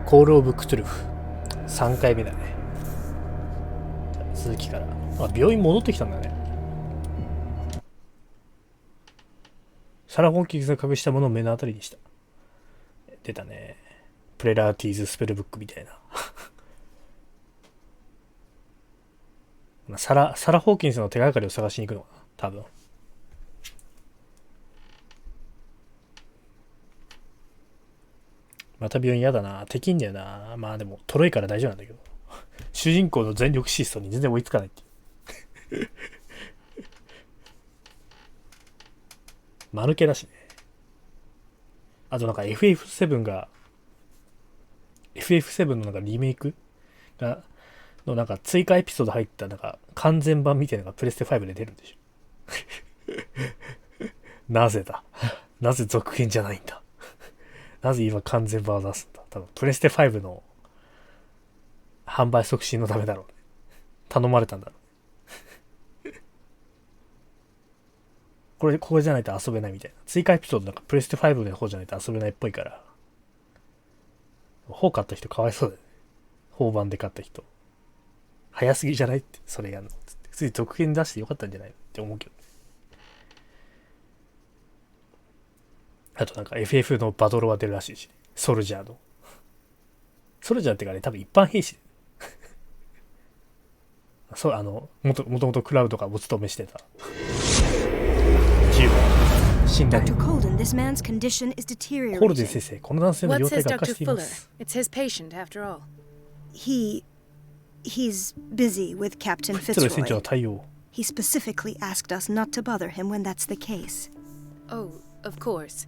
コールオブクトゥルフ3回目だね。続きから病院戻ってきたんだね。サラ・ホーキングが隠したものを目の当たりにした。出たね。プレラーティーズスペルブックみたいな。サラ・ホーキンスの手がかりを探しに行くのかな多分。また病院嫌だな。敵んだよな。まあでもトロいから大丈夫なんだけど。主人公の全力疾走に全然追いつかないっていう。間抜けだしね。あとなんか FF7 のなんかリメイクがのなんか追加エピソード入ったなんか完全版みたいなのがプレステ5で出るんでしょ。なぜだ。なぜ続編じゃないんだ。なぜ今完全版を出すんだ。多分プレステ5の販売促進のためだろうね。頼まれたんだろうね。これじゃないと遊べないみたいな。追加エピソードなんかプレステ5の方じゃないと遊べないっぽいから。4買った人かわいそうだよね。4版で買った人。早すぎじゃないってそれやんの。普通に続編出してよかったんじゃないって思うけどね。あとなんか FF のバトルは出るらしいし、ね、ソルジャーってかね、多分一般兵士。そう、もともとクラウドがお勤めしてた。死んだね。コールデン先生、この男性の容体が悪化しています。He's busy with Captain Fitzroy. He specifically asked us not to bother him when that's the case. Oh, of course.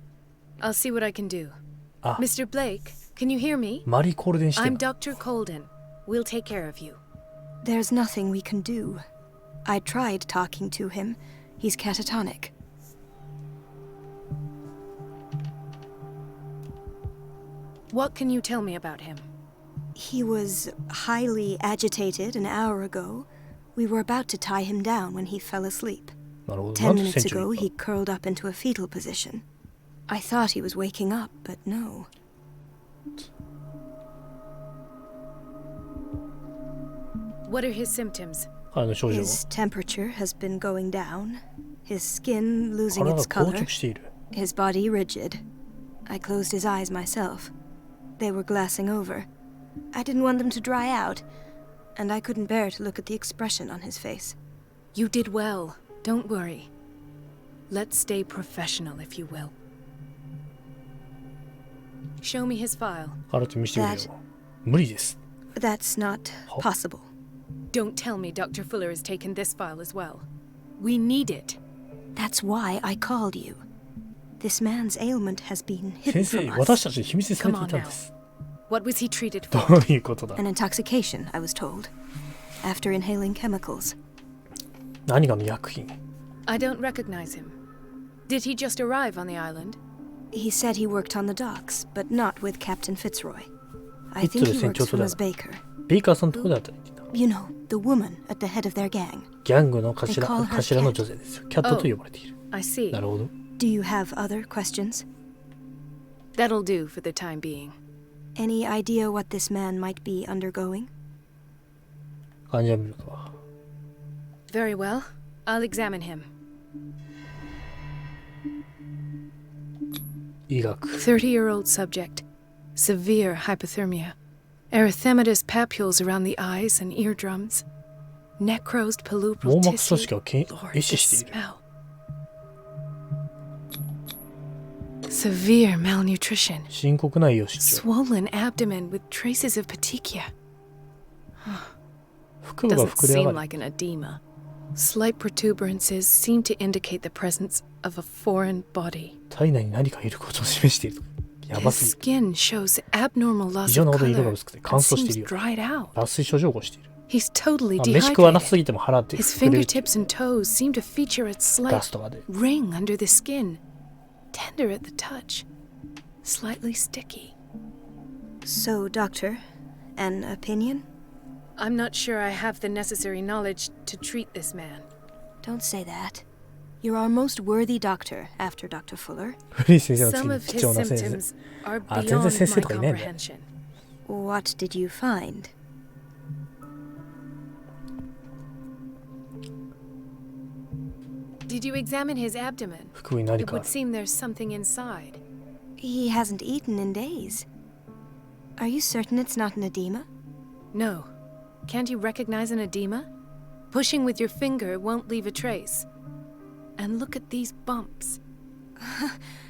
I'll see what I can do. Mr. Blake, can you hear me? I'm Dr. Colden. We'll take care of you. There's nothing we can do. I tried talking to him. He's catatonic. What can you tell me about him? He was highly agitated an hour ago. We were about to tie him down when he fell asleep. 10 minutes ago, he curled up into a fetal position. I thought he was waking up, but no. What are his symptoms? His temperature has been going down. His skin losing its color. His body rigid. I closed his eyes myself. They were glassing over. I didn't want them to dry out, and I couldn't bear to look at the expression on his face. You did well. Don't worry. Let's stay professional, if you will. Show me his file. That's not possible. Don't tell me Dr. Fuller has taken this file as well. We need it. That's why I called you. This man's ailment has been hidden from us. Come on now. What was he treated for? An intoxication, I was told. After inhaling chemicals. I don't recognize him. Did he just arrive on the island? He said he worked on the docks, but not with Captain Fitzroy. I think he works for Miss Baker. You know, the woman at the head of their gang. They call her Cat. I see. Do you have other questions? That'll do for the time being. Any idea what this man might be undergoing? Very well. I'll examine him. 30-year-old subject. Severe hypothermia. Erythematous papules around the eyes and eardrums. Necrosed palpebral tissue. Lord, this smell. Severe malnutrition. Swollen abdomen with traces of petechia. Doesn't seem like an edema. Slight protuberances seem to indicate the presence of a foreign body. His skin shows abnormal loss of color and seems dried out. He's totally dehydrated. His fingertips and toes seem to feature a slight ring under the skin. Tender at the touch. Slightly sticky. So, doctor, an opinion? I'm not sure I have the necessary knowledge to treat this man. Don't say that. You're our most worthy doctor after Dr. Fuller. Some of his symptoms are beyond my comprehension. What did you find? Did you examine his abdomen? It would seem there's something inside. He hasn't eaten in days. Are you certain it's not an edema? No. Can't you recognize an edema? Pushing with your finger won't leave a trace. And look at these bumps.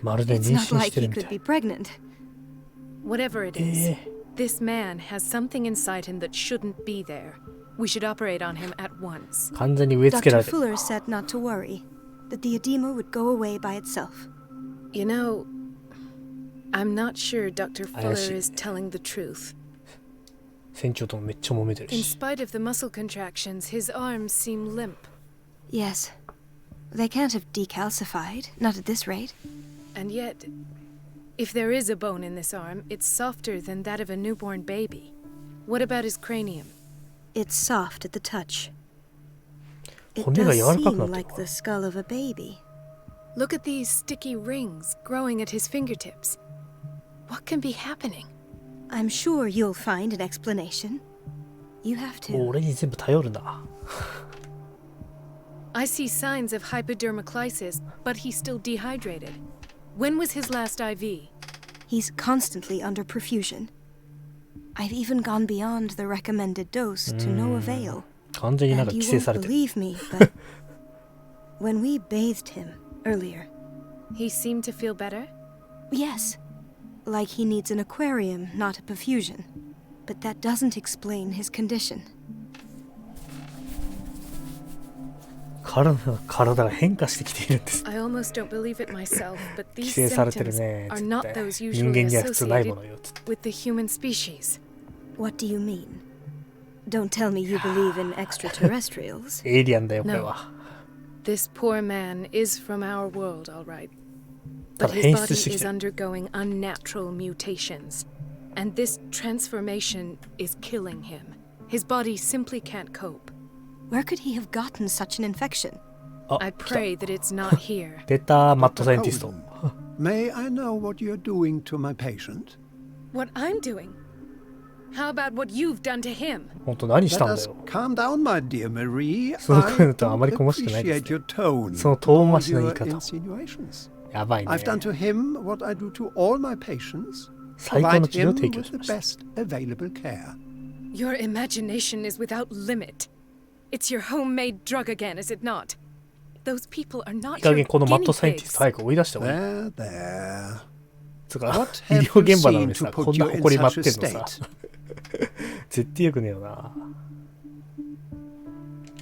It's not like he could be pregnant. Whatever it is, this man has something inside him that shouldn't be there. We should operate on him at once. Dr. Fuller said not to worry, that the edema would go away by itself. You know, I'm not sure Dr. Fuller is telling the truth. In spite of the muscle contractions, his arms seem limp. Yes. They can't have decalcified, not at this rate. And yet, if there is a bone in this arm, it's softer than that of a newborn baby. What about his cranium? It's soft at the touch. It does seem like the skull of a baby. Look at these sticky rings growing at his fingertips. What can be happening? I'm sure you'll find an explanation. You have to. I see signs of hypodermoclysis, but he's still dehydrated. When was his last IV? He's constantly under perfusion. I've even gone beyond the recommended dose to no avail. And you won't believe me, but when we bathed him earlier... He seemed to feel better? Yes. Like he needs an aquarium, not a perfusion. But that doesn't explain his condition. I almost don't believe it myself, but these symptoms are not those usually associated with the human species. What do you mean? Don't tell me you believe in extraterrestrials. No. This poor man is from our world, all right. But his body is undergoing unnatural mutations. And this transformation is killing him. His body simply can't cope. Where could he have gotten such an infection? I pray that it's not here. May I know what you're doing to my patient? What I'm doing? How about what you've done to him? Let us calm down, my dear Marie. I don't appreciate your tone or your insinuations. I've done to him what I do to all my patients. Provide him with the best available care. Your imagination is without limit. It's your homemade drug again, is it not? Those people are not your guinea pigs. There, there. What have you seen to put you in such a state?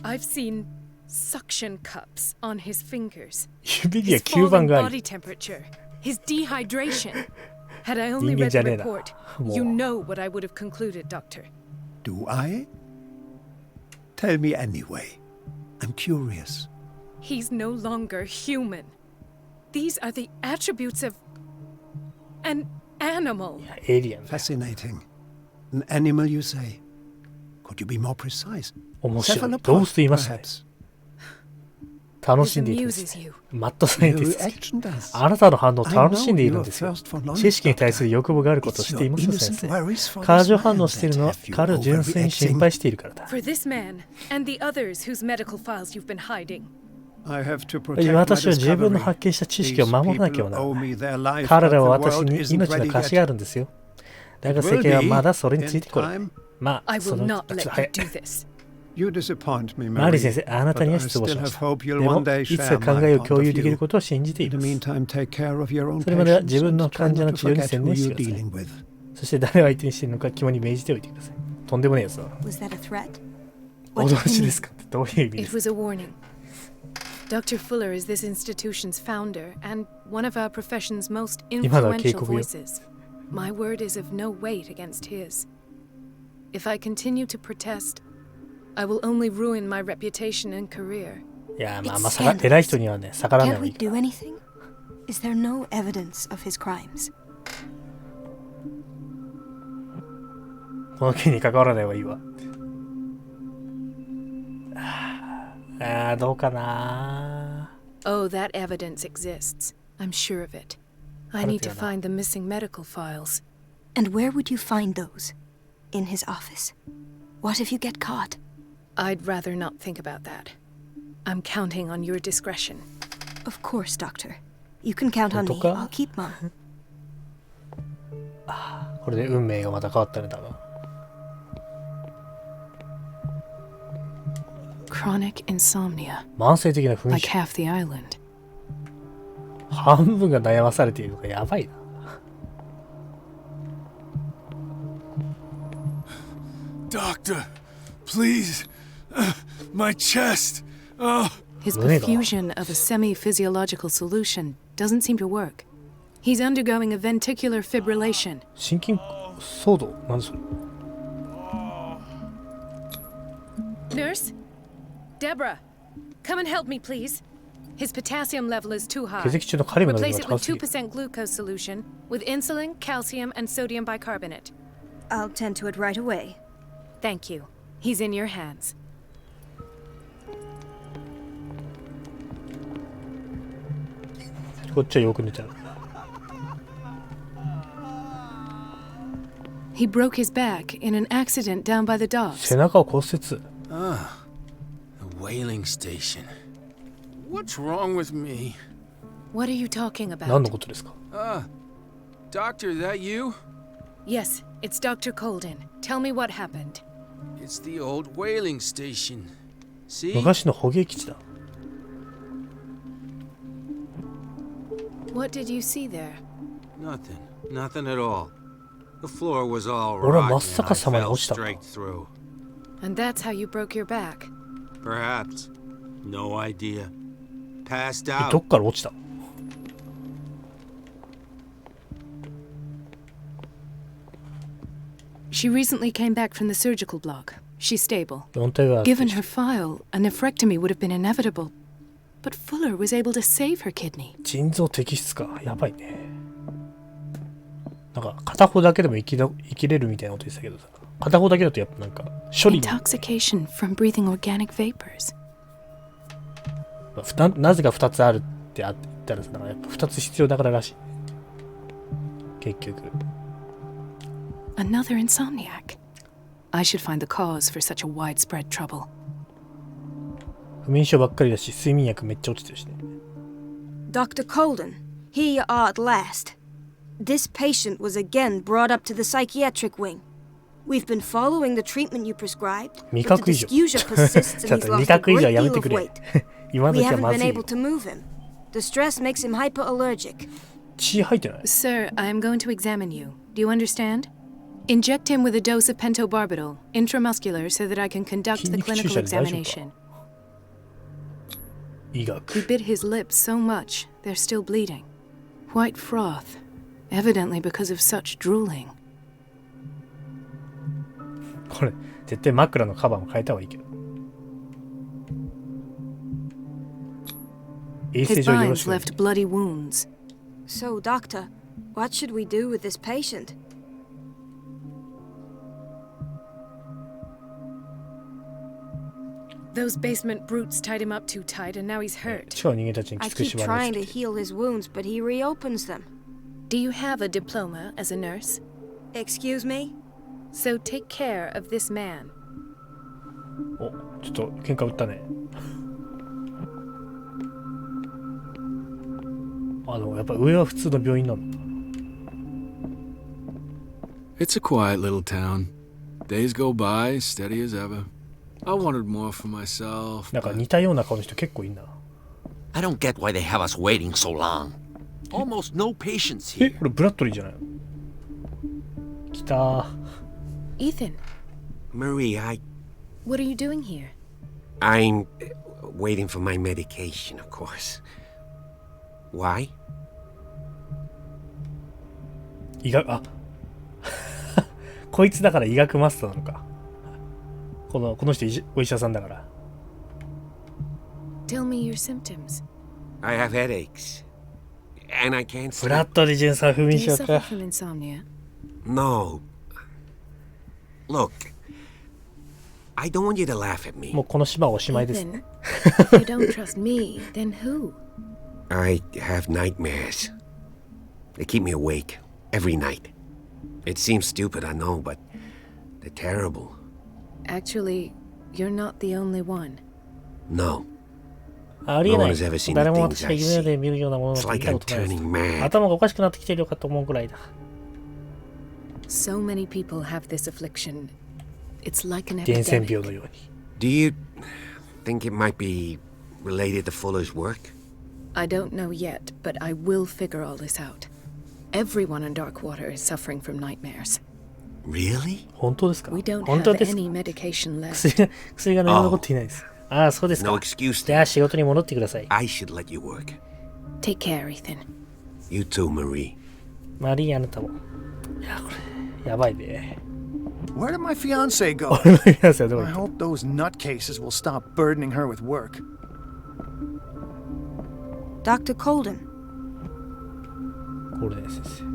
I've seen suction cups on his fingers. 指には His 吸盤 falling がある body temperature. His dehydration. Had I only read the report, you know what I would have concluded, Doctor. Do I? Tell me anyway. I'm curious. He's no longer human. These are the attributes of an animal. Fascinating. An animal, you say? Could you be more precise? 面白い。動物と言いましたね。楽しんでいるんですね。マッドサイエンティスト。あなたの反応を楽しんでいるんですよ。知識に対する欲望があることを知っていますよ、先生。過剰反応しているのは彼を純粋に心配しているからだ。For this man and the others whose medical files you've been hiding. 私は自分の発見した知識を守らなきゃならない。彼らは私に命の貸しがあるんですよ。だが世間はまだそれについてこない。まあ、そのちょっと早い。マリー先生、あなたには失望しました。でも、いつか考えを共有できることを信じています。それまでは自分の患者の治療に専念してください。そして誰を相手にしているのか肝に銘じておいてください。とんでもないやつだ。脅しですかってどういう意味ですか？ Dr. Fuller is this institution's founder and one of our profession's most influential voices. My word is of no weight against his. If I continue to protest, I will only ruin my reputation and career. いや、まあ、偉い人にはね、逆らわない方がいいから。Can't we do anything? Is there no evidence of his crimes? この件に関わらない方がいいわ。どうかな。Oh, that evidence exists. I'm sure of it. I need to find the missing medical files. And where would you find those? in his office. What if you get caught? I'd rather not think about that. I'm counting on your discretion. Of course, Doctor. You can count on me. I'll keep Mom. これで運命がまた変わったね、多分。Chronic insomnia. 慢性的な不眠 Like half the island. 半分が悩まされているのがやばいな。Doctor, please. My chest. His perfusion of a semi-physiological solution doesn't seem to work. He's undergoing a ventricular fibrillation. 心筋騒動なんそれ Nurse? Deborah, come and help me, please. His potassium level is too high. 血液中のカリウムの量 Replace が it 高 with すぎる 2% glucose solution with insulin, calcium, and sodium bicarbonate. I'll tend to it right away. Thank you. He's in your hands. こっちはよく寝てる He broke his back in an accident down by the docks. 背中を骨折 The whaling station. What's wrong with me? What are you talking 何 about? のことですか Doctor, that you? Yes, it's Dr. Colden. Tell me what happened. It's the old whaling station. See? 昔の捕鯨基地だ What did you see there? Nothing. Nothing at all. The floor was all 俺は rotten 真っ and 逆 I さまに fell 落ちた straight through. And that's how you broke your back. Perhaps. No idea. Passed ど out. っから落ちた She recently came back from the surgical block. She's stable. 4体があって Given her file, a nephrectomy would have been inevitable. But Fuller was able to save her kidney. 腎臓摘出かやばいねなんか片方だけでも生きれるみたいなこと言ってたけどさ片方だけだとやっぱなんか処理 Intoxication from breathing organic vapors. なぜか2つあるって言ったらさなんかやっぱ2つ必要だかららしい結局 Another insomniac. I should find the cause for such a widespread trouble. 不眠症ばっかりだし睡眠薬めっちゃ落ちてるしね Dr. Colden, here you are at last. This patient was again brought up to the psychiatric wing. We've been following the treatment you prescribed, 味 but the 覚異常 dysgeusia persists ちょっ and he's と味 lost a 覚異常は great やめ deal て of くれ weight. 今 We 時は haven't ま been ずい able よ to move him. The stress makes him hypoallergic. 血入ってない Sir, I am going to examine you. Do you understand? Inject him with a dose of pentobarbital, intramuscular, so that I can conduct the clinical examination. 医 He 学 bit his lips so much, they're still bleeding. White froth, evidently because of such drooling. これ絶対枕のカバーも変えた方がいいけど衛 His 生上よろ binds しくない left bloody wounds. So, Doctor, what should we do with this patient? Those basement brutes tied him up too tight, and now he's hurt. 地下の人間たちに I きつく keep 縛られ trying て to heal his wounds, but he reopens them. Do you have a diploma as a nurse? Excuse me? So take care of this man. おちょっと喧嘩売ったねでもやっぱ上は普通の病院なんだ It's a quiet little town. Days go by, steady as ever. I wanted more for myself. なんか似たような顔の人結構いんな I don't get why they have us waiting so long. Almost no patients え here. これブラッドリーじゃないの来たー Ethan, Marie, what are you doing here? I'm waiting for my medication, of course. Why? 医学こいつだから医学マスターなのかこの人お医者さんだから Tell me your symptoms. I have headaches. And I can't ブラッ sleep. ドリー巡査不 Do 眠 you 症 suffer か from insomnia? No. Look, I don't want you to laugh at me. もうこの島はおしまいです Ethan, ね if you don't trust me, then who? I have nightmares. They keep me awake every night. It seems stupid, I know, but They're terrible. Actually, you're not the only one. No. ありえない。誰も私が夢で見るようなものを見たことないです。頭がおかしくなってきているかと思うくらいだ。So many people have this affliction. It's like an 伝染病のように。Do you think it might be related to Fuller's work? I don't know yet, but I will figure all this out. Everyone in Darkwater is suffering from nightmares. Really? 本当ですか？ We don't have any medication left. 薬が何も残っていないです。ああ、そうですか。No excuse. じゃあ仕事に戻ってください。I should let you work. Take care, Ethan. You too, Marie. マリー、あなたも。いや、これ、やばいね。Where did my fiancé go? I hope those nutcases will stop burdening her with work. Dr. Colden. コールデン先生。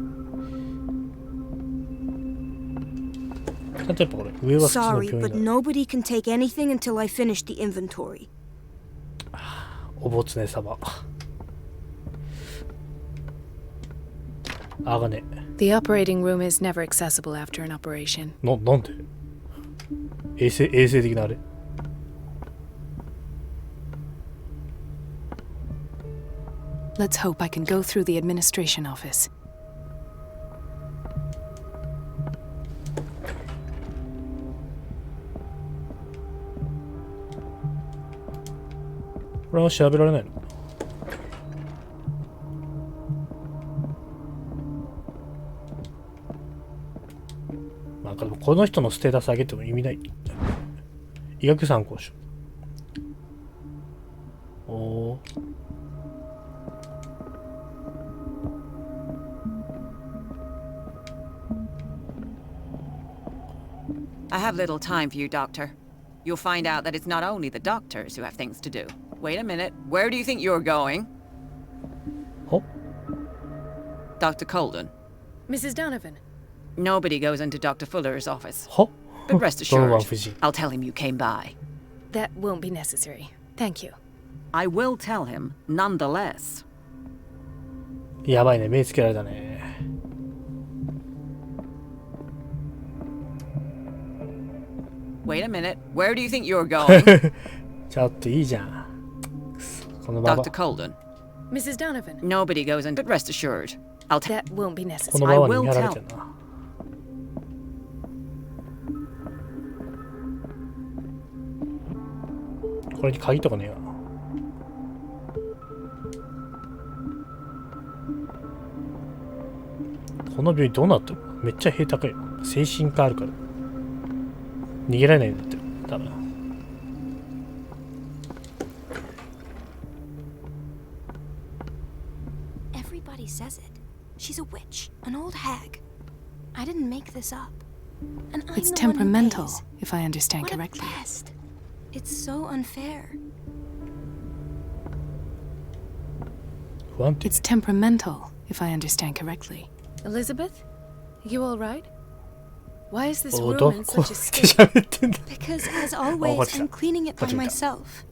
例えばこれ、上は普通の病 Sorry, 院 but だ。 nobody can take anything until I finish the inventory. おぼつね様。あがね。The operating room is never accessible after an operation. なんで衛生的なあれ。Let's hope I can go through the administration office. これは調べられないの？なんかでもこの人のステータス上げても意味ない。医学参考書。おー。I have little time for you, Doctor. You'll find out that it's not only the doctors who have things to do. Wait a minute. Where do you think you're going? Oh? Dr. Colden. Mrs. Donovan. Nobody goes into Dr. Fuller's office. Oh? But rest assured, I'll tell him you came by. That won't be necessary. Thank you. I will tell him, nonetheless. やばいね、目つけられたね。Wait a minute. Where do you think you're going? ちょっといいじゃん。このババ Dr. Colden. Mrs. Donovan. Nobody goes in, but rest assured, I'll tell. That won't be こ necessary. のババに見張られてるな。これに鍵とかねえよな。この病院どうなってる？めっちゃ塀高いよ。精神科あるから。逃げられないんだってる。多分。Everybody says it. She's a witch, an old hag. I didn't make this up. And I'm It's the one who temperamental, pays. if I understand What a correctly. pest. It's so unfair. 不安定。 It's temperamental, if I understand correctly. Elizabeth? You all right? Why is this お room ど in こ such a って state? 喋ってんだ。 Because, as always, I'm cleaning it by myself.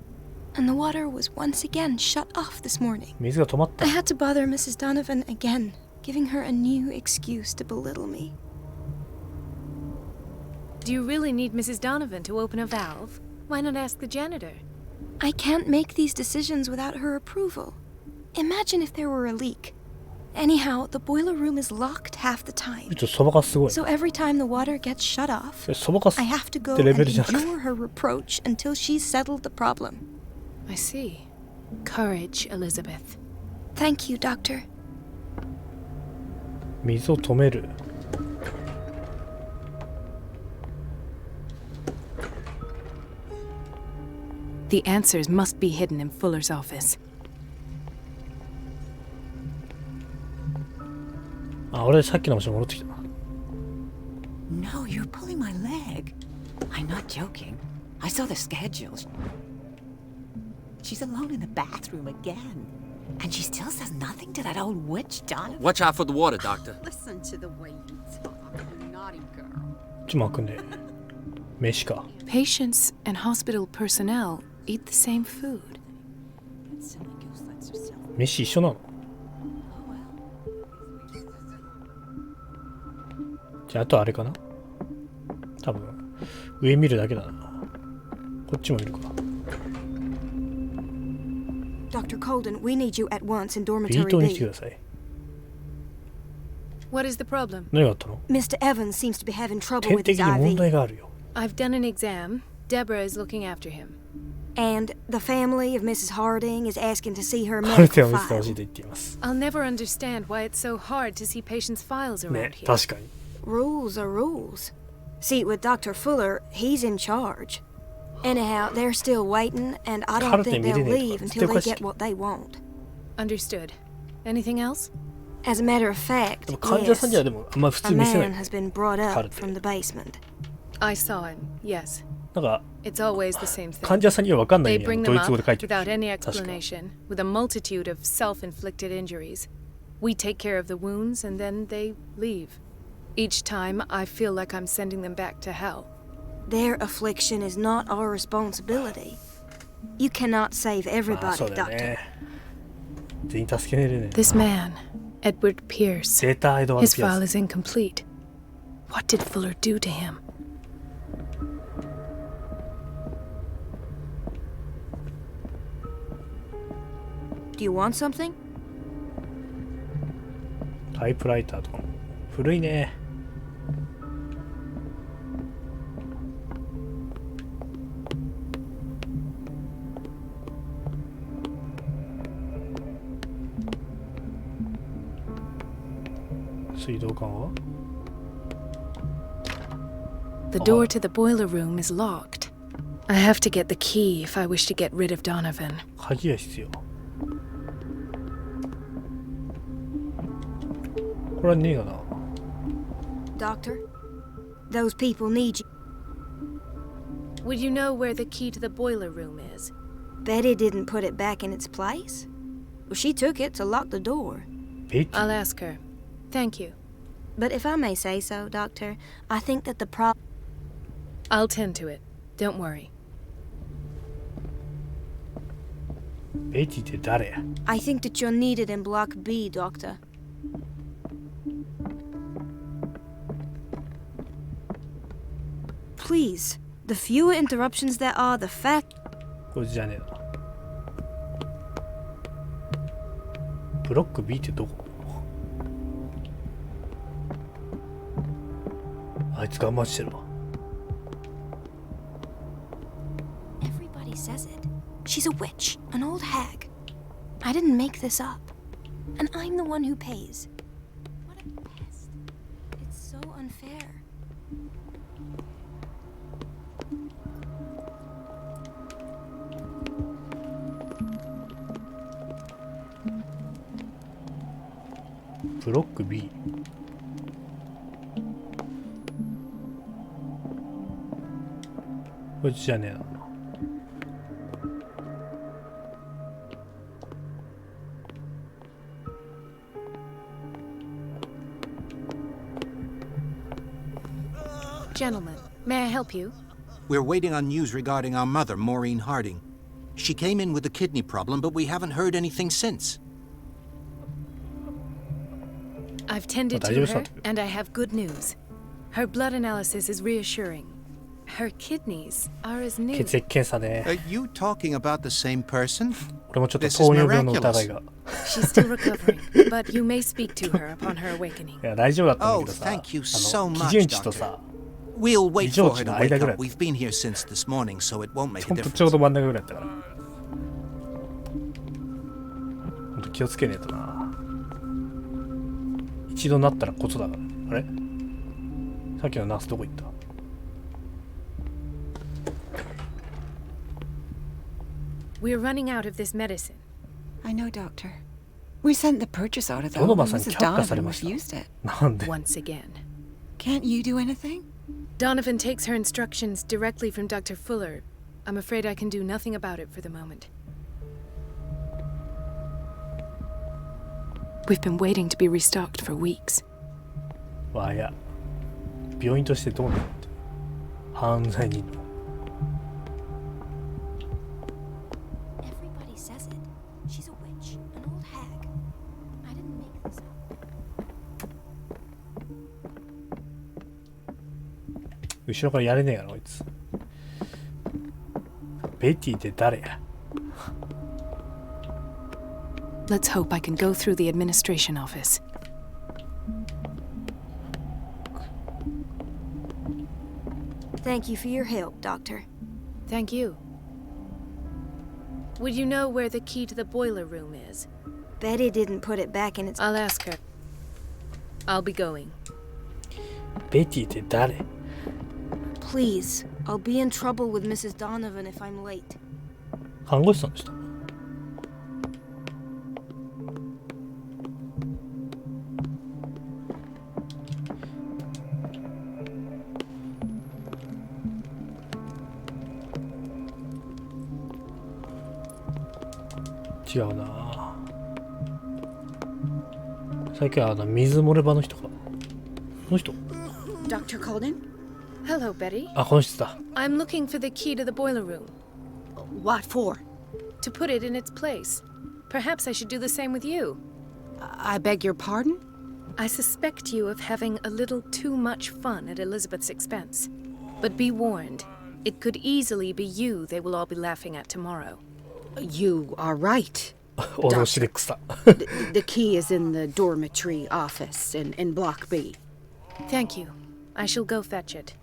And the water was once again shut off this morning. 水が止まった I。had to bother Mrs. Donovan again, giving her a new excuse to belittle me. Do you really need Mrs. Donovan to open a valve? Why not ask the janitor? I can't make these decisions without her approval. Imagine if there were a leak. Anyhow, the boiler room is locked half the time. ちょっとそばかすすごい。 So every time the water gets shut off, そばかす I have to っ go てレ and ベルじゃなくて。 endure her reproach until she's settled the problem. I see. Courage, Elizabeth. Thank you, Doctor. 水を止める。The answers must be hidden in Fuller's office. あ、俺さっきの場所に戻ってきたな。 No, you're pulling my leg. I'm not joking. I saw the schedules. She's alone in the bathroom again. And she still says nothing to that old witch, Donovan. Watch out for the water, Doctor. Listen to the way you talk, you naughty girl. ちょっと待くんね。飯か。 Patients and hospital personnel eat the same food. 飯一緒なの？じゃああとあれかな？多分上見るだけだな。こっちも見るか。 Dr. Colden, we need you at once in ビー dormitory トに来て B. ください。 What is the problem? 何があったの？ Mr. Evans seems to be having trouble 点 with 滴 his に問題 IV. があるよ。 I've done an exam. Deborah is looking after him. And the family of Mrs. Harding is asking to see her カルテ medical を見せてほ file. しいと言っています。 I'll never understand why it's so hard to see patients' files ね around、here. 確かに。 Rules are rules. See, with Dr. Fuller, he's in charge. Anyhow, they're still waiting, and I don't think they'll leave until they get what they want. Understood. Anything else? As a matter of fact, でも患者さんには yes, でもあんま普 a 通見せな man い。 has been brought up カルテ。 from the basement. I saw him, yes. なんか It's always the same thing. 患者さんには分かんない They よう bring にド them イツ語 up で書いてる。 without any 確か。 explanation, with a multitude of self-inflicted injuries. We take care of the wounds and then they leave. Each time, I feel like I'm sending them back to hell. Their affliction is not our responsibility. You cannot save あ everybody, そうだよ Doctor. ね。全員助けれるね。 This man, Edward Pierce, データエドワード his ピア file ス。 is incomplete. What did Fuller do to him? Do you want something? タイプライターとかも古いね。水道管は The door to the boiler room is locked. I have to get the key if I wish to get rid of Donovan. 鍵が必要。これはねえかな。 Doctor, those people need you. Would you know where the key to the boiler room is? Betty didn't put it back in its place. Well, she took it to lock the door. ベティ I'll ask her. Thank you. But if I may say so, Doctor, I think that the problem... I'll tend to it. Don't worry. ベティって誰や？ I think that you're needed in Block B, Doctor. Please, the fewer interruptions there are, the fact... これじゃねえな。ブロック B ってどこ？あいつ頑張ってるわ。 Everybody says it. She's a witch, an old hag. I didn't make this up. And I'm the one who pays. What a pest. It's so unfair. Block B. こいつじゃねえな。Gentlemen, may I help you? We're waiting on news regarding our mother, Maureen Harding. She came in with a kidney problem, but we haven't heard anything since. I've tended to her, and I have good news. Her blood analysis is reassuring. Her kidneys are as new. 血液検査ね。 Are you talking about the same person? 俺もちょっと糖尿病の疑いが。 She's still recovering, but you may speak to her upon her awakening. いや大丈夫だったんだけど Oh, さ、 thank you so 基 much, 準値とさ、 We'll wait 異常 for 値 her の to 間 wake ぐらい up. We've been here since this morning, so it won't make ほ a んとちょう difference. ど真ん中ぐらいだったから。ほんと気をつけねえとな。一度なったらコツだから。あれ？さっきのナースどこ行った？ We're running out of this medicine. I know, Doctor. We sent the purchase order though, ドノバ and さんに Mrs. 却下され Donovan ました。 refused it. なんで？ Once again. Can't you do anything? Donovan takes her instructions directly from Dr. Fuller. I'm afraid I can do nothing about it for the moment. We've been waiting to be restocked for weeks. わや。病院としてどうなのって。犯罪人の。 Everybody says it. She's a witch, an old hag. I didn't make this up. 後ろからやれねえやろこいつ。ベティって誰や。 Let's hope I can go through the administration office. Thank you for your help, Doctor. Thank you. Would you know where the key to the boiler room is? Betty didn't put it back in its... I'll ask her. I'll be going. ベティって誰？ Please, I'll be in trouble with Mrs. Donovan if I'm late. 看護師さんでした。違うな。最近は水漏れ場の人か。この人？ Dr. Colden? Hello, Betty. あ、この人だ。I'm looking for the key to the boiler room. What for? To put it in its place. Perhaps I should do the same with you. I beg your pardon? I suspect you of having a little too much fun at Elizabeth's expense. But be warned, it could easily be you they will all be laughing at tomorrow. You are right. 脅しで草。The key is in the dormitory office in Block B. Thank you. I shall go fetch it.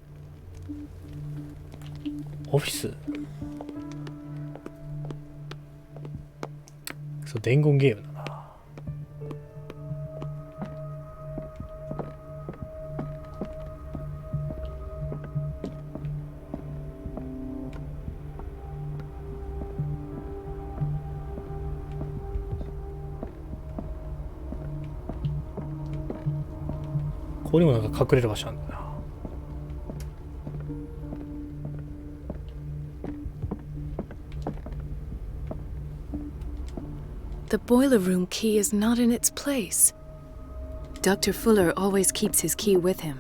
オフィス。そう、伝言ゲームだな。ここにもなんか隠れる場所あるんだな。The boiler room key is not in its place. Dr. Fuller always keeps his key with him.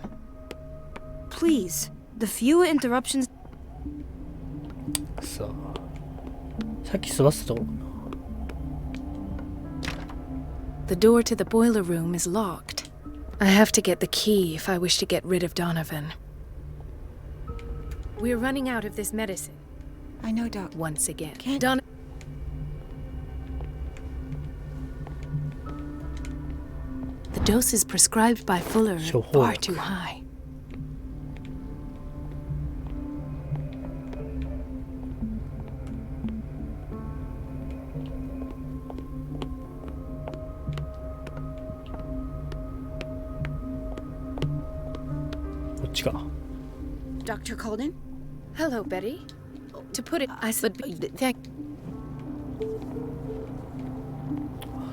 Please, the fewer interruptions... さあ、さっき座ってたとこ。 The door to the boiler room is locked. I have to get the key if I wish to get rid of Donovan. We're running out of this medicine. I know, Doc. Once again. Don't... The doses prescribed by Fuller are far too high. Dr. Colden? Hello, Betty. To put it, I said, thank.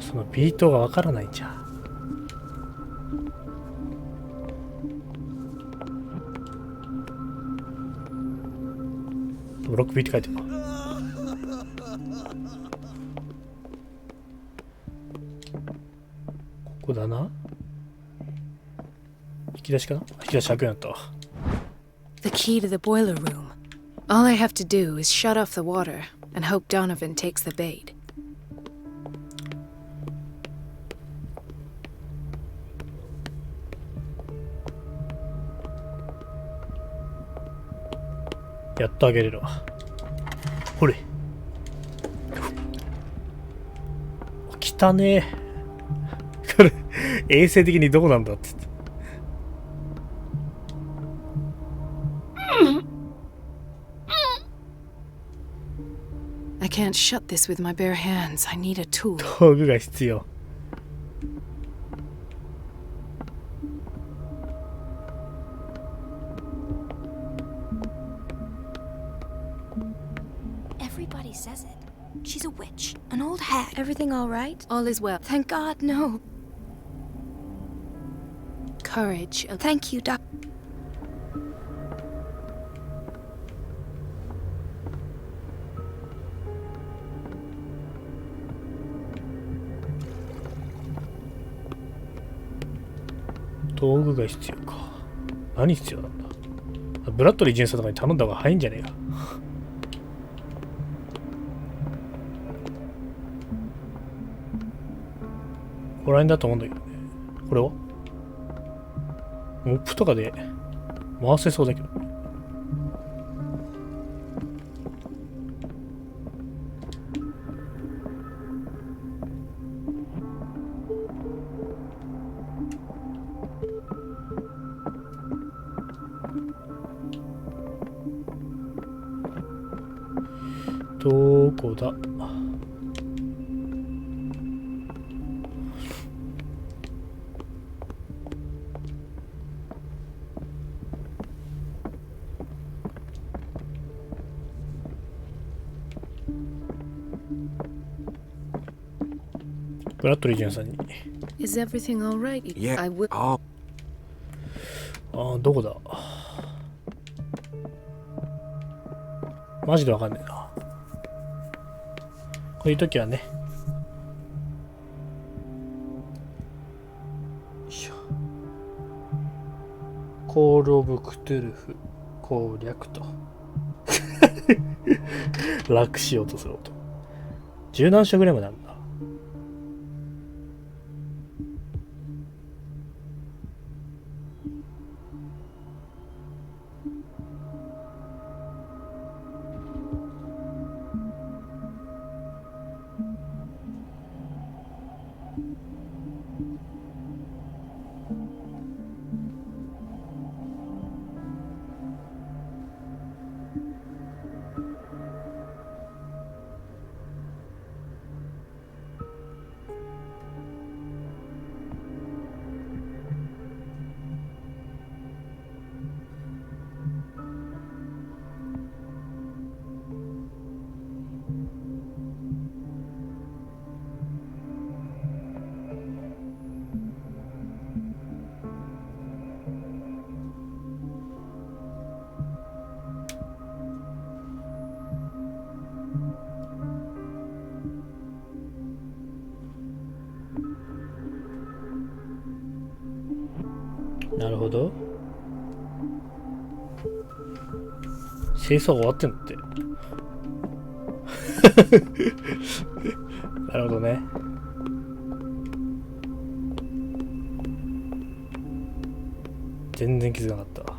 そのビートがわからないじゃん。ブロックビート書いてる。ここだな。引き出しかな？引き出し開くようになったわ。The key to the boiler room. All I have to do is shut off the water and hope Donovan takes the bait. やっとあげれるわ。ほれ。汚ねえ。これ、衛生的にどうなんだって言って。I can't shut this with my bare hands. I need a tool. 道具が必要。Everybody says it. She's a witch, an old hag. Everything all right? All is well. Thank God, no. Courage. Thank you, Doc.道具が必要か。何必要なんだ。ブラッドリー巡査とかに頼んだ方が早いんじゃねえか。ここら辺だと思うんだけどね。これはモップとかで回せそうだけど。どこだ。ブラッドリー・ジュンさんに。Is everything all right? Yeah. I will. ああ、どこだ。マジでわかんねえな。こういう時はね。コールオブクトゥルフ攻略と楽しようとする音。10何色グラムなんだ。なるほど。清掃終わってんのってなるほどね。全然気づかなかった。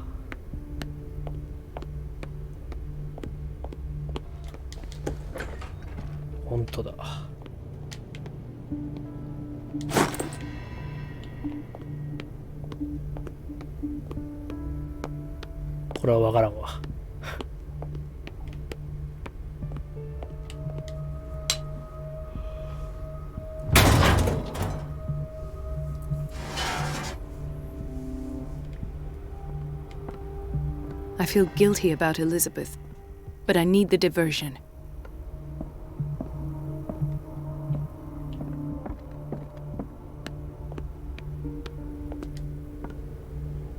本当だ。これはわからんわ。I feel guilty about Elizabeth, but I need the diversion.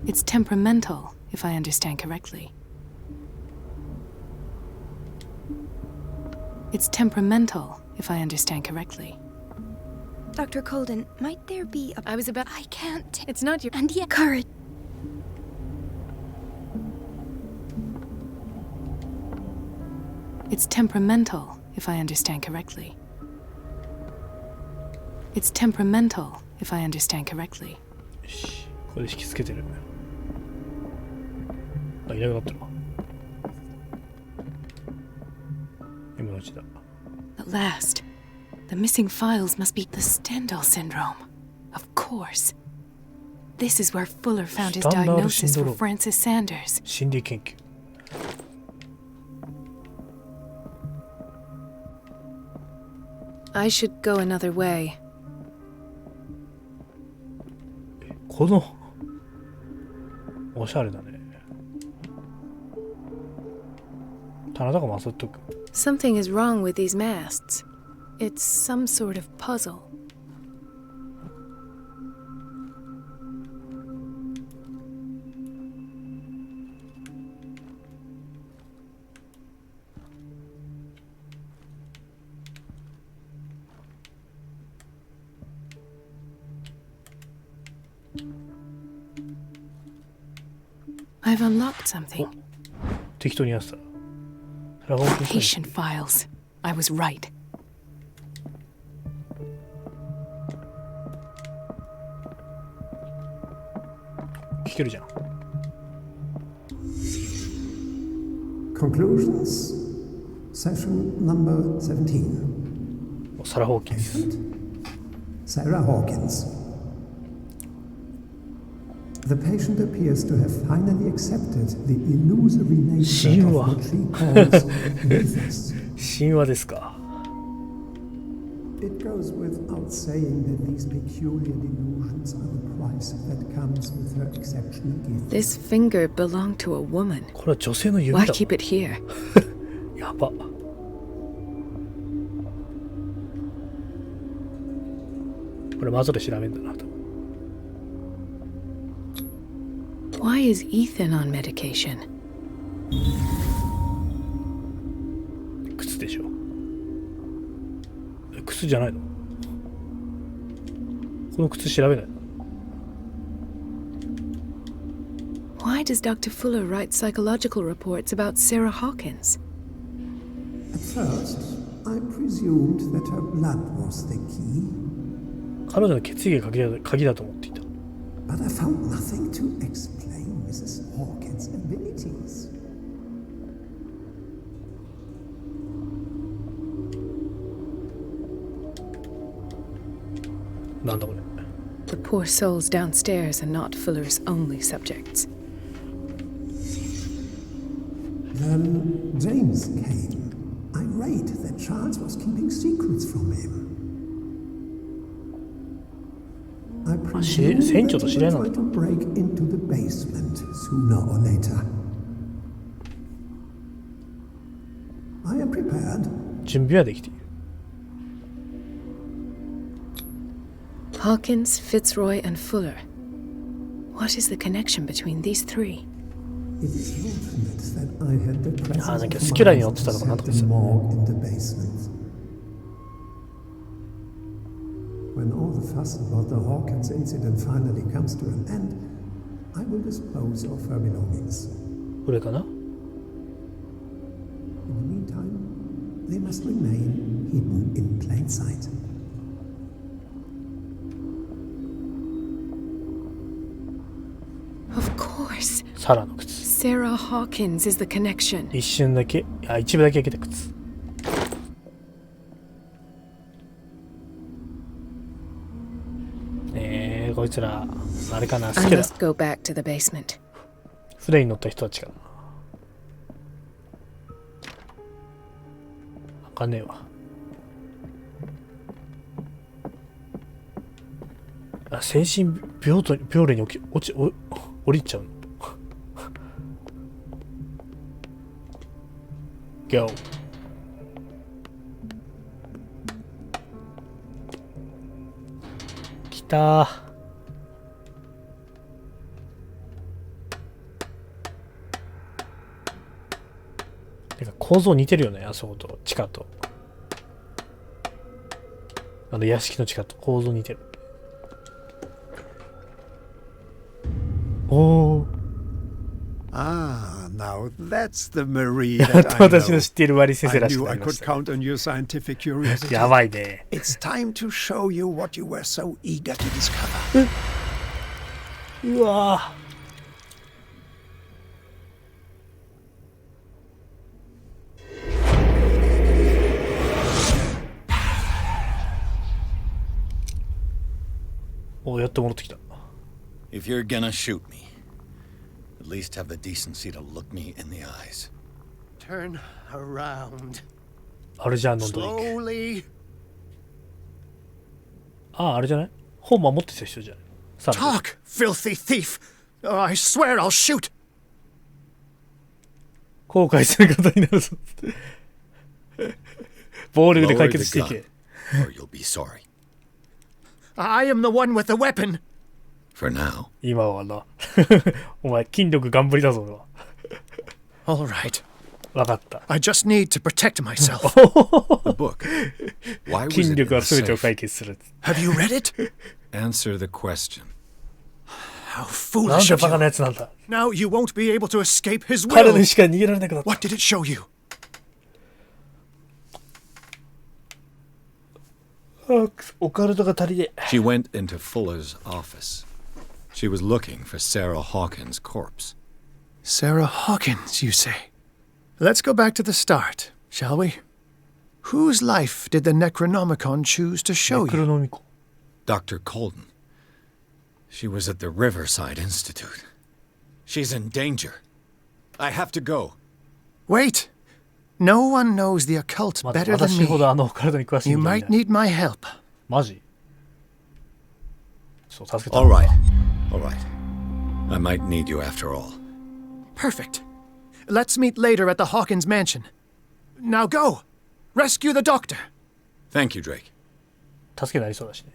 It's temperamental, if I understand correctly. It's temperamental, if I understand correctly. Dr. Colden, might there be a... I was about... I can't... It's not your... And yet... Courage. It's temperamental, if I understand correctly. It's temperamental, if I understand correctly. よし、ここで引きつけてる。あ、いなくなってるわ。今のうちだ。At last, the missing files must be the Stendhal syndrome. Of course. This is where Fuller found his diagnosis for Francis Sanders. 心理研究。I should go another way. このおしゃれだね。棚とかも遊っとく。Something is wrong with these masts. It's some sort of puzzle. I've unlocked something. 適当にやってた。Patient files. I was right. 聞けるじゃん。Conclusions. Session number 17. サラ・ホーキンス。Sarah Hawkins. The patient appears to have finally accepted the illusory nature of what she calls mythos. 神話ですか。It goes without saying that these peculiar delusions are the price that comes with her exceptional gift. This finger belonged to a woman. これは女性の指 Why だ。 keep it here? やば。これ後で調べるんだなと。Why is Ethan on medication? 靴でしょ。靴じゃないの？この靴調べないの？ Why does Dr. Fuller write psychological reports about Sarah Hawkins? At first, I presumed that her blood was the key. 彼女の血液が鍵だと思っていた。But I found nothing to explain Mrs. Hawkins' abilities. なんだこれ。 The poor souls downstairs are not Fuller's only subjects. Then James came, irate that Charles was keeping secrets from him. I presume that he will try to break into the basement sooner or later. I am prepared. 準備はできている。 Hawkins, Fitzroy, and Fuller. What is the connection between these three? It is fortunate that I had the presence of mind to set the morgue in the basement. When all the fuss about the Hawkins incident finally comes to an end, I will dispose of her belongings. これかな？ In the meantime, they must remain hidden in plain sight. Of course. サラの靴。 Sarah Hawkins is the connection. 一瞬だけ、一部だけ開けた靴。こいつら、あれかな、好きだ。 go back to the basement. 船に乗った人たちかな。あかねえわ。あ、精神病棟に降りちゃうの。Go。来たー。てか構造似てるよね、あそこと地下と。屋敷の地下と構造似てる。おー。Ah, now that's the Marie that I know. 私の知っているワリ先生らしくな I り knew ま I し could た。 count on your scientific curiosity. やばいね。 It's time to show you what you were so eager to discover. うわぁ。お、やっと戻ってきた。 If you're gonna shoot me, at least have the decency to look me in the eyes. Turn around. あれじゃん、飲んだ。 Slowly. あ、あれじゃない？本守ってた人じゃない？ Talk, filthy thief! Oh, I swear I'll shoot! 後悔することになるぞ。暴力で解決していけ。 Or you'll be sorry. I am the one with the weapon. For now. 今はな。お前、筋力頑張りだぞ、俺は。All right. わかった。I just need to protect myself. The book. Why was 筋 it in 力は the 全てを safe? 解決する。 Have you read it? Answer the question. How なん foolish で of バカな you. やつなんだ。 Now you won't be able to escape his 彼 will. にしか逃げられなくなった。 What did it show you? オカルトが足りねえ。 She went into Fuller's office. She was looking for Sarah Hawkins' corpse. Sarah Hawkins, you say? Let's go back to the start, shall we? Whose life did the Necronomicon choose to show ネクロ you? ノミコ。 Dr. Colden. She was at the Riverside Institute. She's in danger. I have to go. Wait! No one knows the occult better than me. You might need my help. マジ？そう、助けた。All right. All right. I might need you after all. Perfect. Let's meet later at the Hawkins mansion. Now go! Rescue the doctor! Thank you, Drake. 助けになりそうだしね。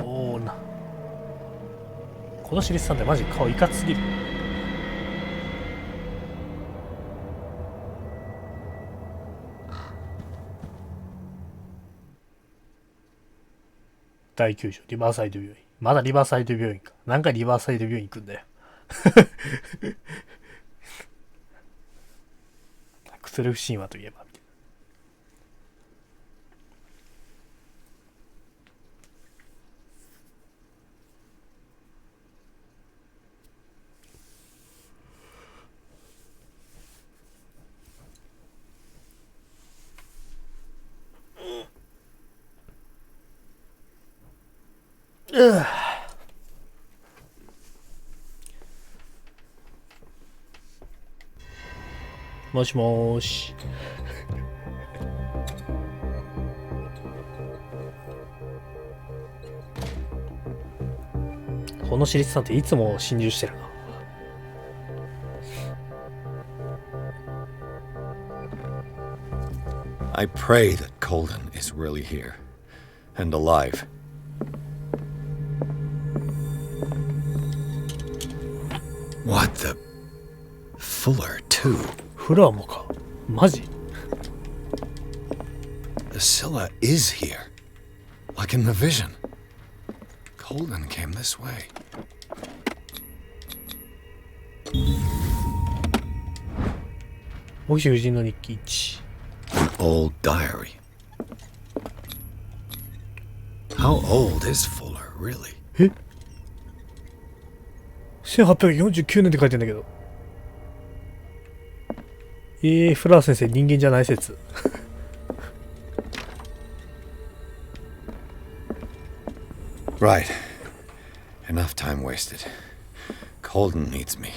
おーな。この私立探偵マジ顔いかつすぎる。第9章リバーサイド病院。まだリバーサイド病院か。何回リバーサイド病院行くんだよ。クトゥルフ神話といえば。もしもーし。この私立さんっていつも心中してるな。I pray that Colden is really here and alive. What the? Fuller too. フラーもか。マジ? The Scylla is here, like in the vision. Colden came this way. もし夫人の日記1。An old diary. How old is Fuller, really? え ?1849 年って書いてんだけど。フラー先生人間じゃない説。Right. Enough time wasted. Colden needs me.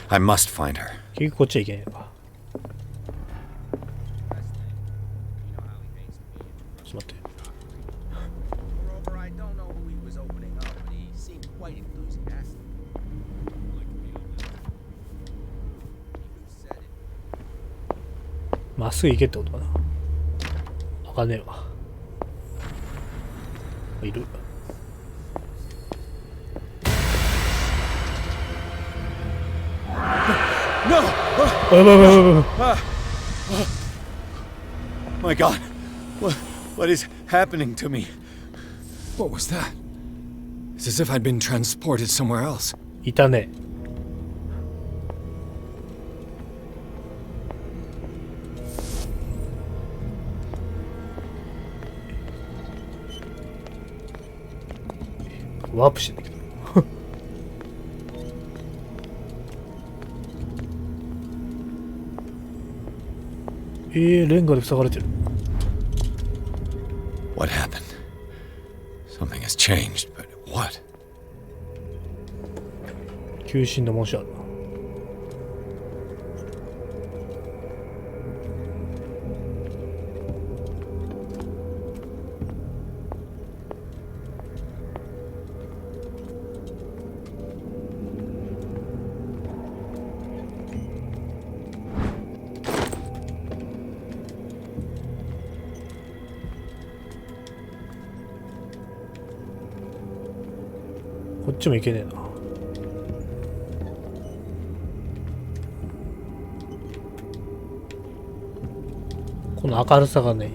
I must find her. 結局こっちはいけないのか。ちょっと待って。まっすぐ行けってことかな。わかんねえわ。いる。No! My God! What is happening to me? What was that? It's as if I'd been transported somewhere else. いたね。ワープしてんだけど。レンガで塞がれてる。What happened? Something has changed, but what? 急進の文字あるな。こっちも行けねえな。この明るさがね、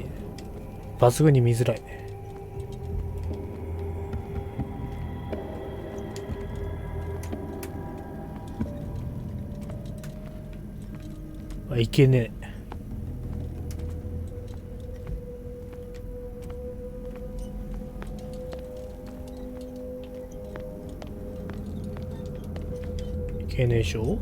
抜群に見づらいね。あ、行けねえ。いけねえでしょ。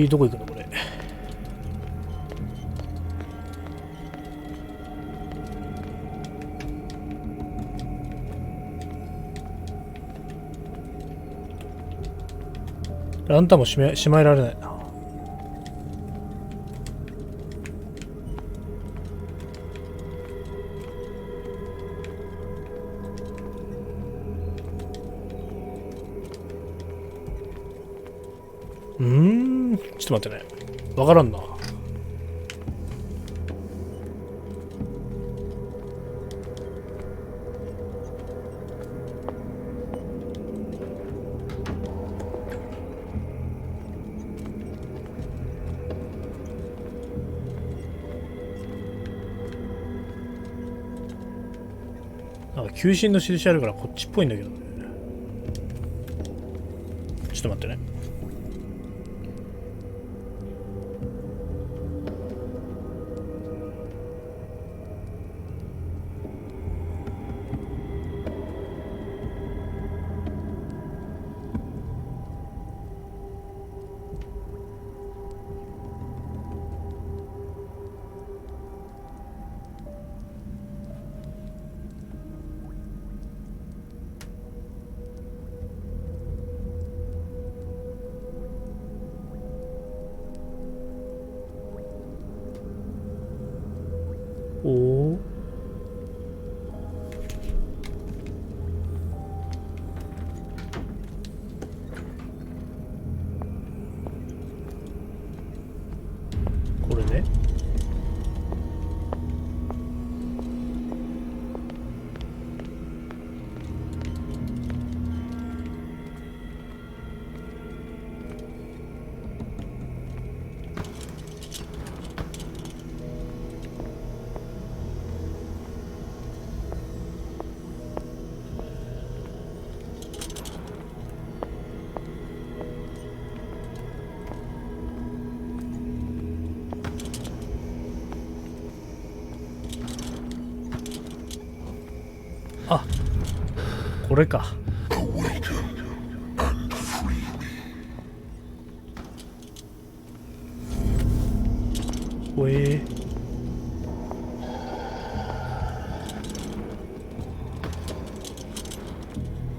どこ行くのこれ。ランタンも閉められないな。ちょっと待ってね。わからんな。なんか求心の印あるからこっちっぽいんだけどね。ちょっと待ってね。おお。これね。あ、これか。ほえー。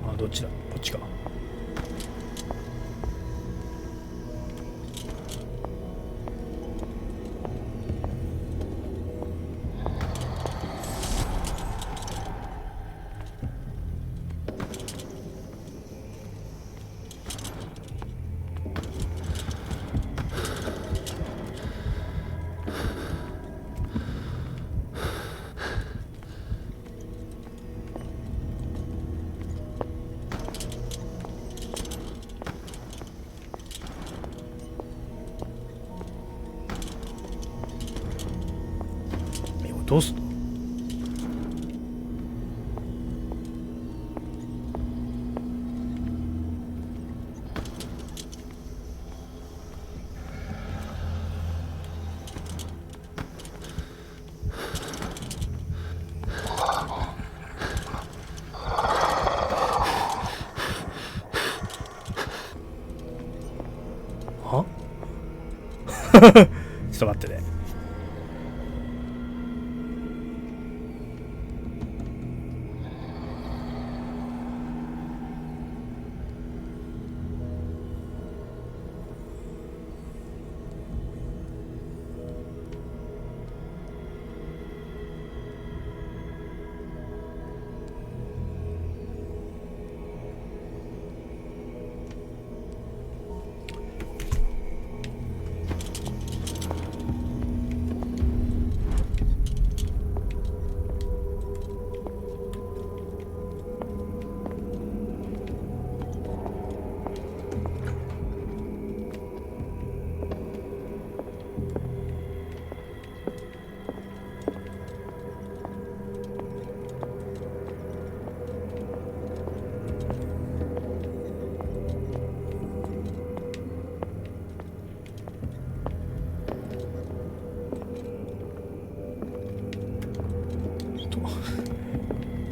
あ、どっちだ？こっちか。どうすんの？はちょっと待ってね。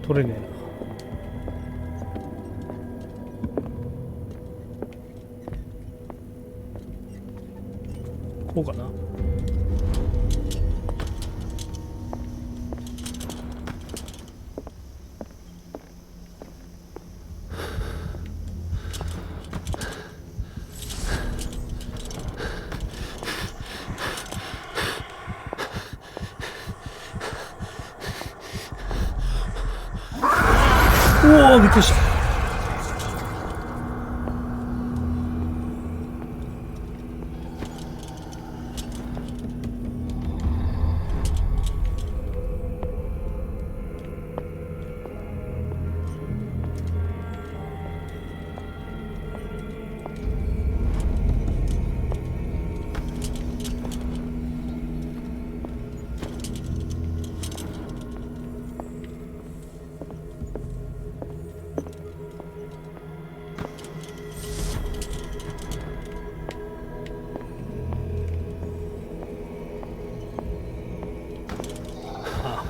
取れねえな。こうかな。おお、びっくりした。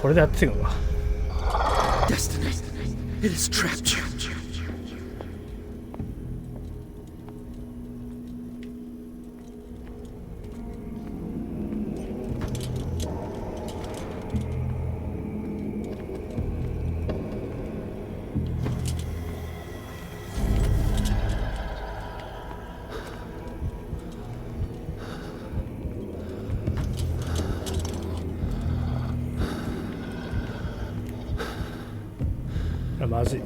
これでやってるのか。Destiny, it has trapped you. まずい。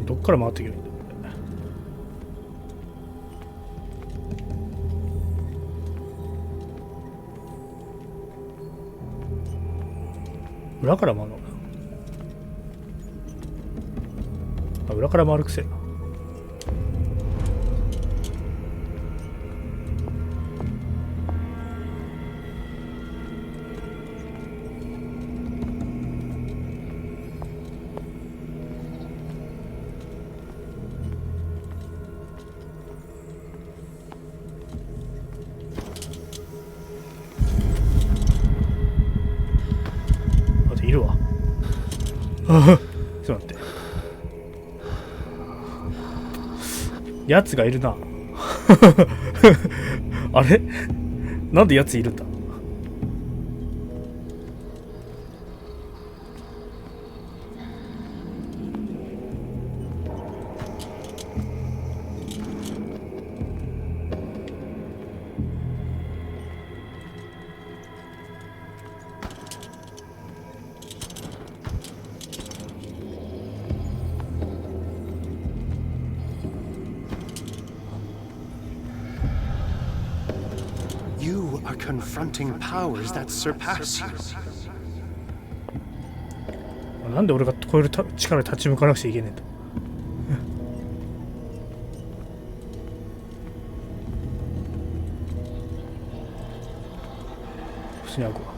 どっから回っていけばいいんだ。裏から回るのかな。裏から回るくせえな。いるわ。ちょっと待って。やつがいるな。あれなんでやついるんだ。You are confronting powers that surpass you. なんで俺がこういう力に立ち向かなくちゃいけねえんだ。普通に開くわ。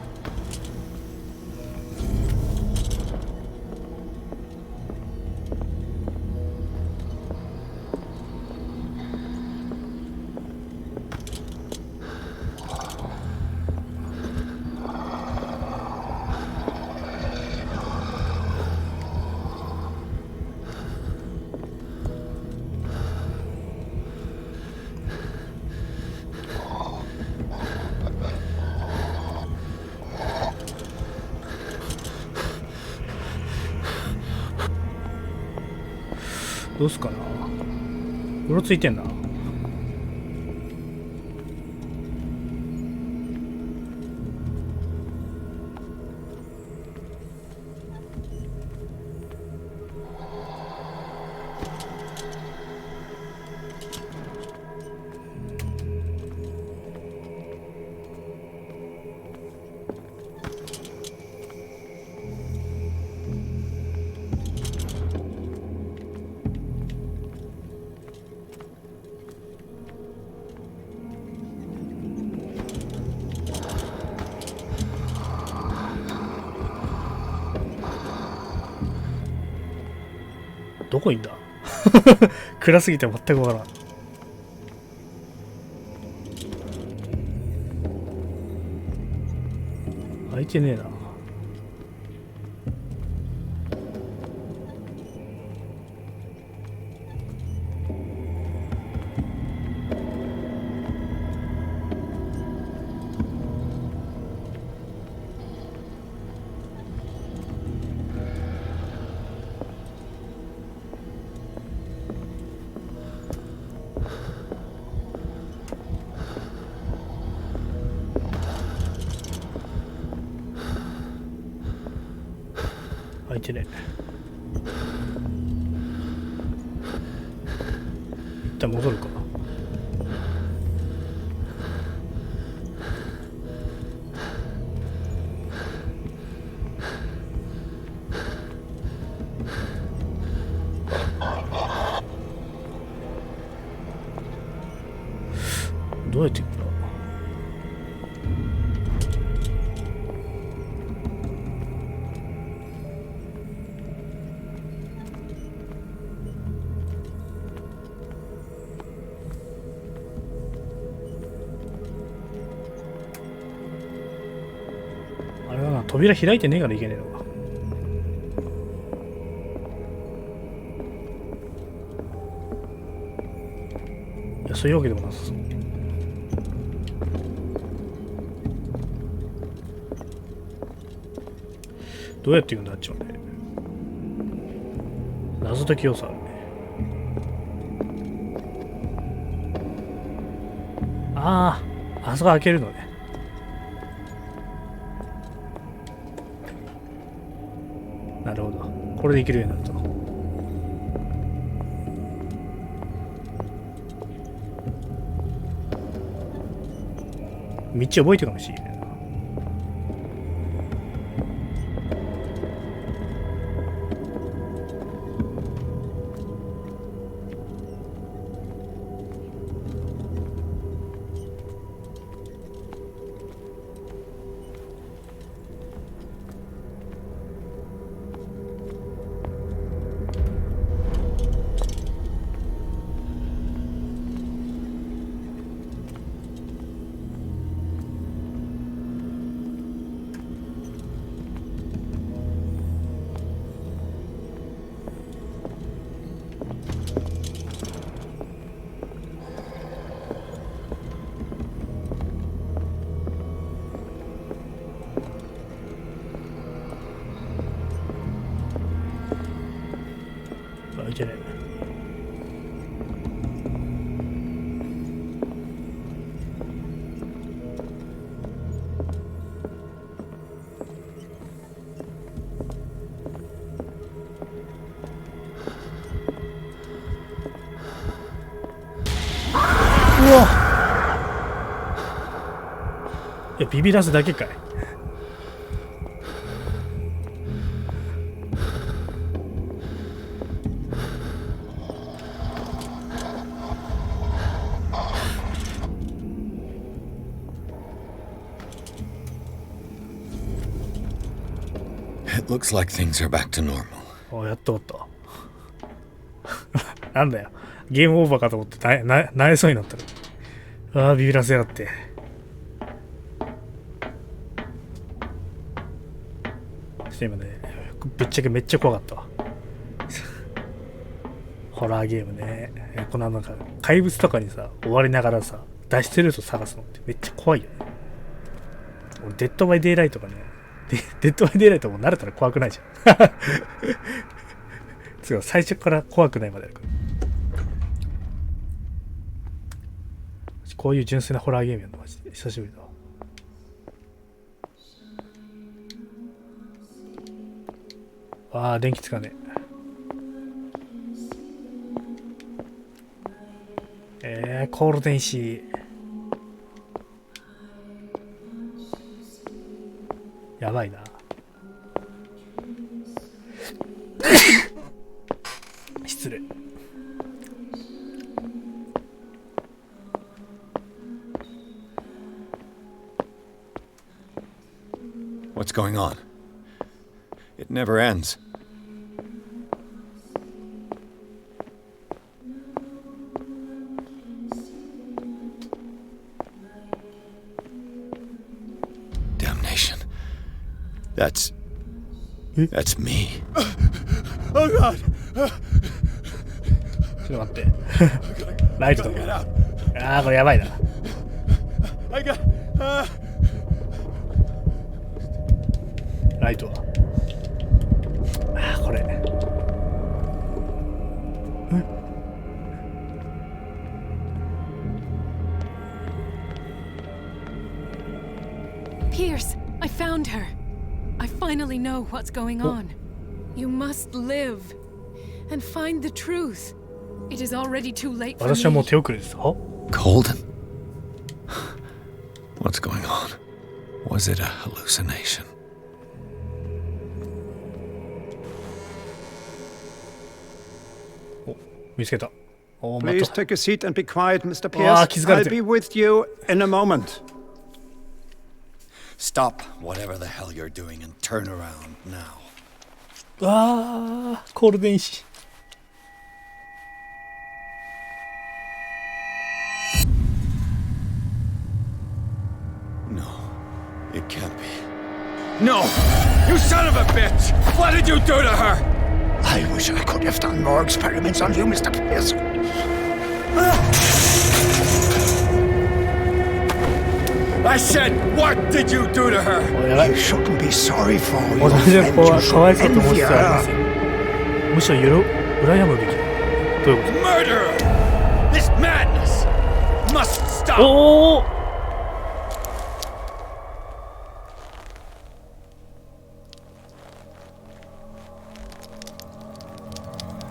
どうすかな。うろついてんな。こいんだ暗すぎて全くわからん。開いてねえな。開いてね。一旦戻るか。どうやって行くんだ。あれだな、扉開いてねえからいけねえのか。いや、そういうわけでもなさそう。どうやって行くんだ、あっちはね。謎解き要素あるね。ああ、あそこ開けるのね。なるほど。これで行けるようになると。道覚えてるかもしれない。開いてね。うわっ、いやビビらすだけかい。It looks like things are back to normal. お、やっとおった。なんだよ。ゲームオーバーかと思ってなれそうになったら。ああ、ビビらせやがって。今ね、ぶっちゃけめっちゃ怖かったわ。ホラーゲームね。このなんか怪物とかにさ、追われながらさ、脱出ルート探すのってめっちゃ怖いよね。俺デッドバイデイライトがね、デッドバイデイライトも慣れたら怖くないじゃん。つうか最初から怖くないまであるから。こういう純粋なホラーゲームやるのマジで久しぶりだわ。ああ、電気つかねえ。コール電子やばいな。失礼。What's going on? It never ends. That's me. Oh God! ちょっと待って。ライトとか。ああ、これやばいな。ライトは。ああ、これ。Pierce, I found her. I finally know what's going on. You must live and find the truth. It is already too late for me. 私はもう手遅れです。は Golden? What's going on? Was it a hallucination? お、見つけた。お、Please take a seat and be quiet, Mr. Pierce. I'll be with you in a moment. Stop whatever the hell you're doing and turn around now. ああ、コール電子。No, it can't be. No! You son of a bitch! What did you do to her? I wish I could have done more experiments on you, Mr. Pierce. I said, what did you do to her? You shouldn't be sorry for your 私は friend. か You わい should そうと思っ envy てはありませ her. ん。むしろ羨むべきだ。どういうこ Murderer! This madness must と？ stop! おお。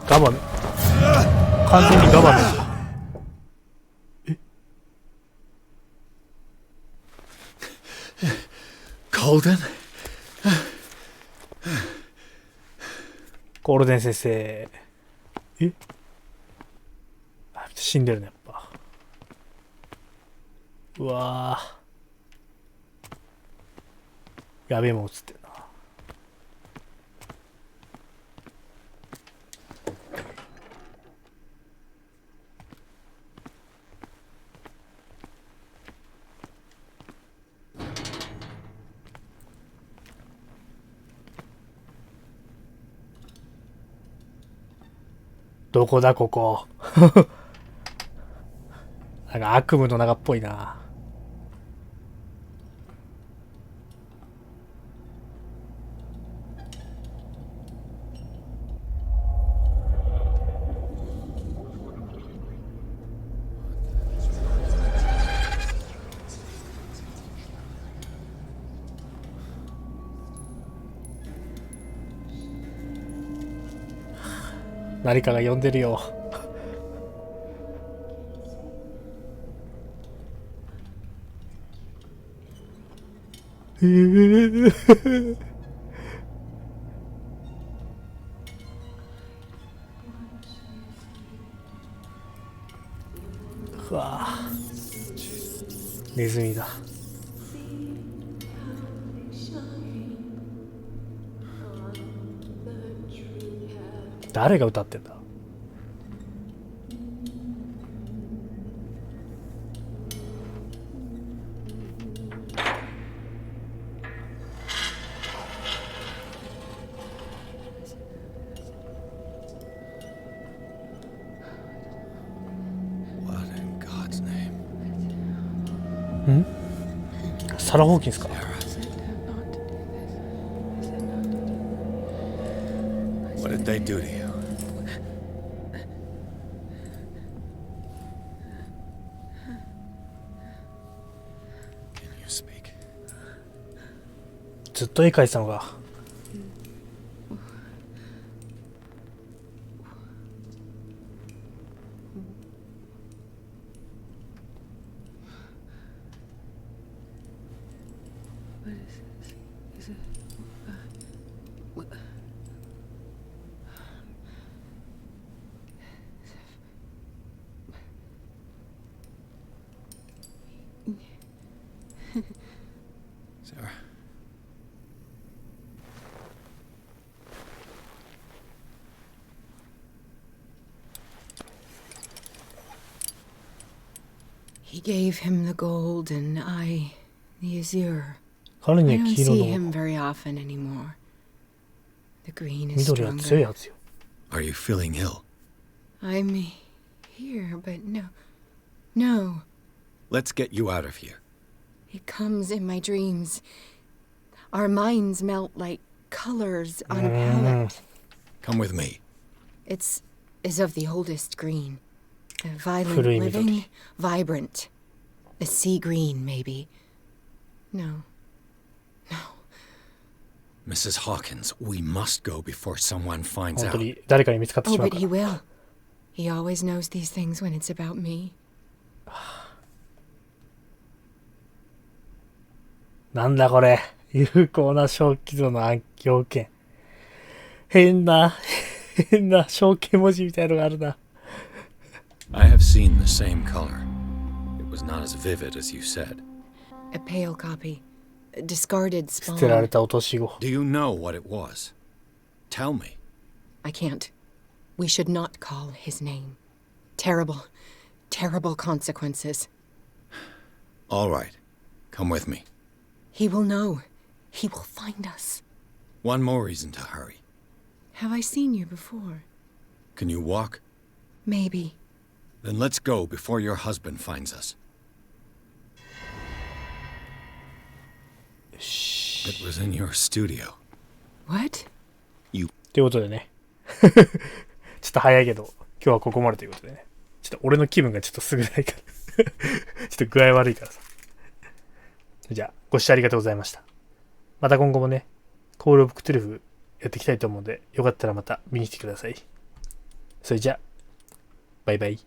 ガバメ。完全にガバメだ。え？ Golden? ゴールデン先生。え？あ、死んでるね、やっぱ。うわぁ。やべえもん映ってるな。どこだここ。なんか悪夢の中っぽいな。誰かが呼んでるよ。うわぁ、ネズミだ。誰が歌ってんだ？ん？サラ・ホーキンスか。What did they do to you? Can you speak? ずっと絵描いてたのが。Sarah. He gave him the gold and I the azure. 彼には黄色の緑は強いはずよ。Are you feeling ill? I'm here, but no. Let's get you out of here. It comes in my dreams. Our minds melt like colors on a palette. Come with me. It's of the oldest green. Violent living, vibrant. A sea green, maybe. No. Mrs. Hawkins, we must go before someone finds out. 本当に誰かに見つかってしまう but か he ら。 will. He always knows these things when it's about me. なんだこれ。有効な小規模の暗記要件。変な象形文字みたいのがあるな。I have seen the same color. It was not as vivid as you said. A pale copy. A discarded 捨てら spawn. れた落とし子。 Do you know what it was? Tell me. I can't. We should not call his name. Terrible consequences. All right. Come with me. He will know. He will find us. One more reason to hurry. Have I seen you before? Can you walk? Maybe. Then let's go before your husband finds us. It was in your studio. What? ということでね。ちょっと早いけど、今日はここまでということでね。ちょっと俺の気分がちょっと優れないから。ちょっと具合悪いからさ。じゃあ、ご視聴ありがとうございました。また今後もね、コールオブクトゥルフやっていきたいと思うので、よかったらまた見に来てください。それじゃあ、バイバイ。